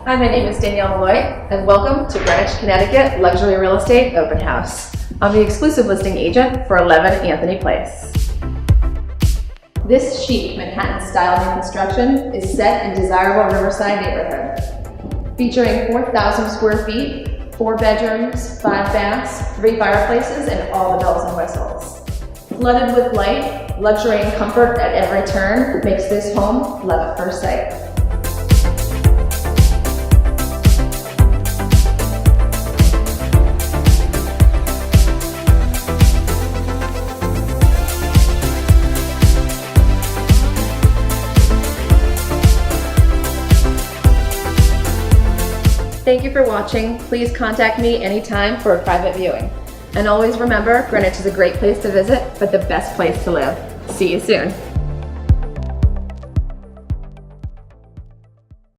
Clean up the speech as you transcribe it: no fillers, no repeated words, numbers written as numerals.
Hi, my name is Danielle Malloy, and welcome to Greenwich, Connecticut Luxury Real Estate Open House. I'm the exclusive listing agent for 11 Anthony Place. This chic Manhattan-style new construction is set in desirable Riverside neighborhood, featuring 4,000 square feet, 4 bedrooms, 5 baths, 3 fireplaces, and all the bells and whistles. Flooded with light, luxury, and comfort at every turn makes this home love at first sight. Thank you for watching. Please contact me anytime for a private viewing. And always remember, Greenwich is a great place to visit, but the best place to live. See you soon.